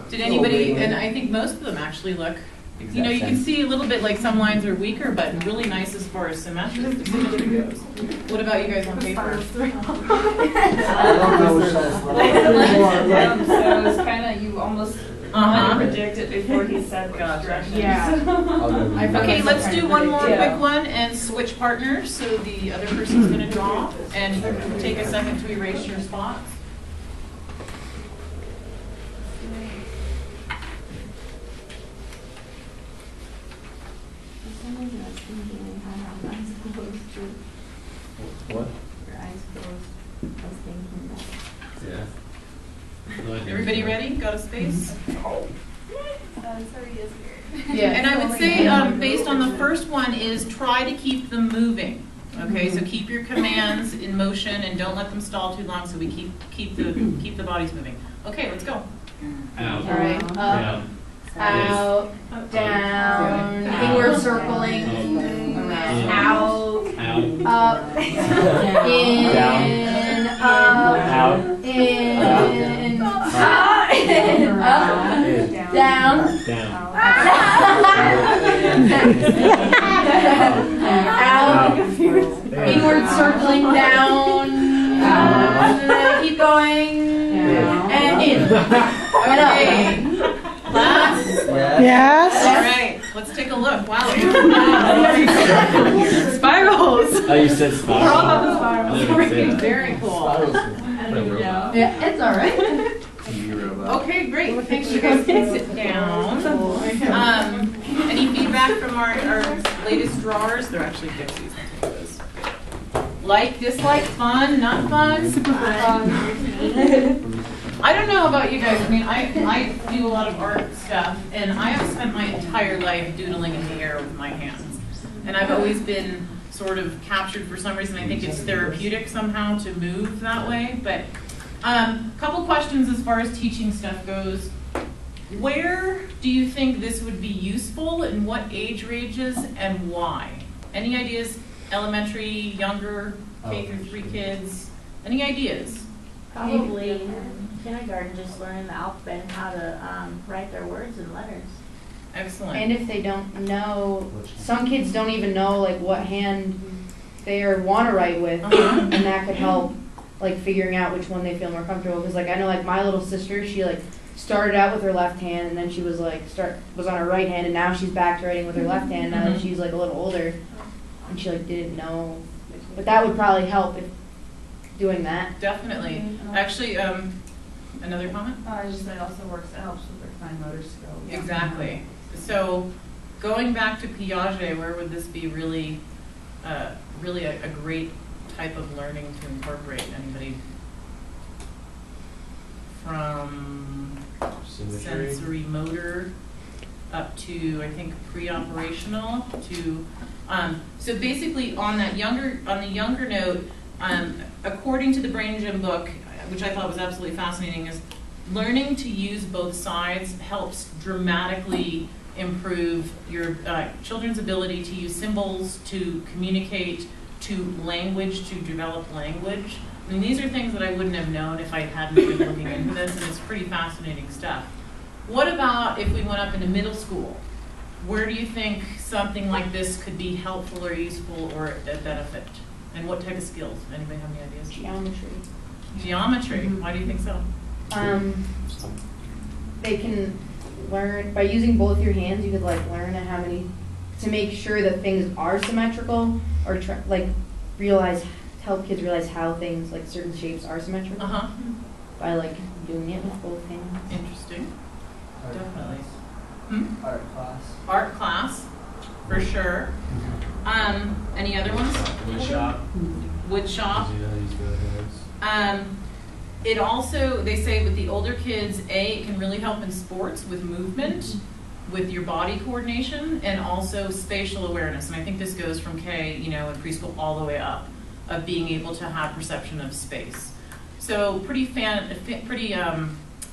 Did anybody, and I think most of them actually look, you know, you can see a little bit like some lines are weaker, but really nice as far as symmetry goes. What about you guys on paper? I don't know which size. So it's kind of, you almost predict it before he said which direction. Yeah. Okay, let's do one more quick one and switch partners. So the other person's going to draw, and take a second to erase your spots. What? Your eyes closed. I was thinking that. Yeah. Everybody ready? Got a space? Sorry, is weird. Yeah, and I would say, based on the first one, is try to keep them moving. Okay, so keep your commands in motion and don't let them stall too long. So we keep the bodies moving. Okay, let's go. Out. All right. Up, out, down. Inward circling. Out. Up. In. Up. In. Up. Down. Out. Inward circling down. Keep going. And in. Okay. Class? Yes. All right. Let's take a look. Wow. Spirals. Oh, you said spirals. We're all about the spirals. Very cool. Yeah, it's all right. Okay, great. Thanks. You guys can sit down. Any feedback from our latest drawers? They're actually Dixies. Like, dislike, fun, not fun? Super fun. I don't know about you guys. I mean, I do a lot of art stuff, and I have spent my entire life doodling in the air with my hands. And I've always been sort of captured for some reason. I think it's therapeutic somehow to move that way. But couple questions as far as teaching stuff goes. Where do you think this would be useful, in what age ranges, and why? Any ideas? Elementary, younger, K through 3 kids? Any ideas? Probably in kindergarten, just learning the alphabet and how to write their words and letters. Excellent. And if they don't know, some kids don't even know like what hand they want to write with, and that could help like figuring out which one they feel more comfortable. Because like I know like my little sister, she like started out with her left hand, and then she was like was on her right hand, and now she's back to writing with her left hand. Now that she's like a little older, and she like didn't know. But that would probably help if doing that. Definitely. Actually, another comment? I just said it also works. It helps with their fine motor skills. Exactly. So, going back to Piaget, where would this be really, really a great type of learning to incorporate? Anybody? From sensory motor up to, I think, pre-operational to. So basically, on the younger note, according to the Brain Gym book, which I thought was absolutely fascinating, is learning to use both sides helps dramatically improve your children's ability to use symbols, to communicate, to language, to develop language. I mean, these are things that I wouldn't have known if I hadn't been looking into this, and it's pretty fascinating stuff. What about if we went up into middle school? Where do you think something like this could be helpful or useful or a benefit? And what type of skills? Anybody have any ideas? Geometry. Geometry. Why do you think so? They can learn by using both your hands. You could like learn how many to make sure that things are symmetrical, or help kids realize how things like certain shapes are symmetrical by like doing it with both hands. Interesting. Definitely. Art class. Art class, for sure. Any other ones? Wood shop. Wood shop. It also, they say with the older kids, it can really help in sports with movement, with your body coordination, and also spatial awareness. And I think this goes from K, in preschool all the way up, of being able to have perception of space. So pretty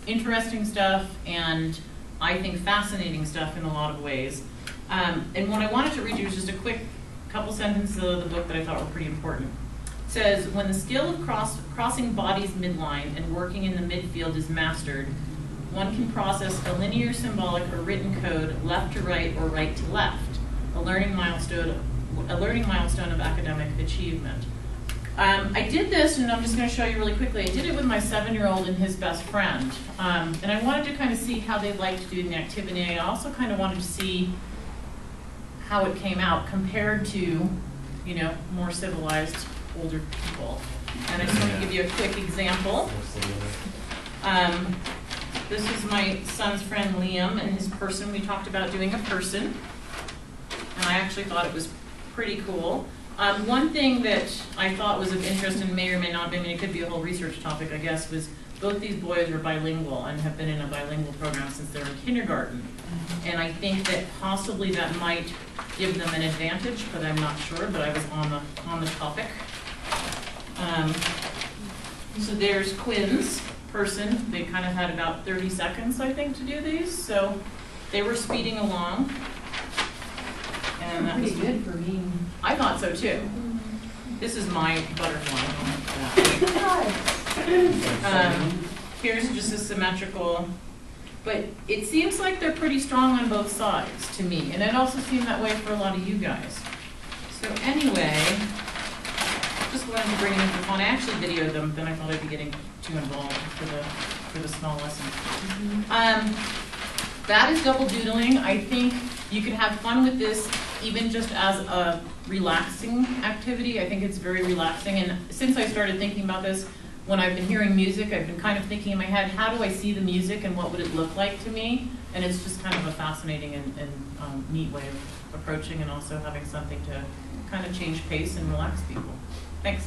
interesting stuff, and I think fascinating stuff in a lot of ways. And what I wanted to read you is just a quick couple sentences of the book that I thought were pretty important. It says, when the skill of crossing bodies midline and working in the midfield is mastered, one can process a linear, symbolic, or written code left to right or right to left, a learning milestone of academic achievement. I did this, and I'm just going to show you really quickly. I did it with my 7-year-old and his best friend. And I wanted to kind of see how they liked doing the activity. I also kind of wanted to see how it came out compared to, you know, more civilized older people. And I just want to give you a quick example. This is my son's friend Liam and his person. We talked about doing a person, and I actually thought it was pretty cool. One thing that I thought was of interest and may or may not be, I mean, it could be a whole research topic, I guess, was both these boys are bilingual and have been in a bilingual program since they were in kindergarten. And I think that possibly that might give them an advantage, but I'm not sure, but I was on the topic. So there's Quinn's person. They kind of had about 30 seconds, I think, to do these. So they were speeding along. And that was good for me. I thought so too. This is my butterfly. Here's just a symmetrical, but it seems like they're pretty strong on both sides to me, and it also seemed that way for a lot of you guys. So anyway, just wanted to bring it in for fun. I actually videoed them, then I thought I'd be getting too involved for the small lesson. That is double doodling. I think you can have fun with this even just as a relaxing activity. I think it's very relaxing, and since I started thinking about this, when I've been hearing music, I've been kind of thinking in my head, how do I see the music and what would it look like to me? And it's just kind of a fascinating and neat way of approaching and also having something to kind of change pace and relax people. Thanks.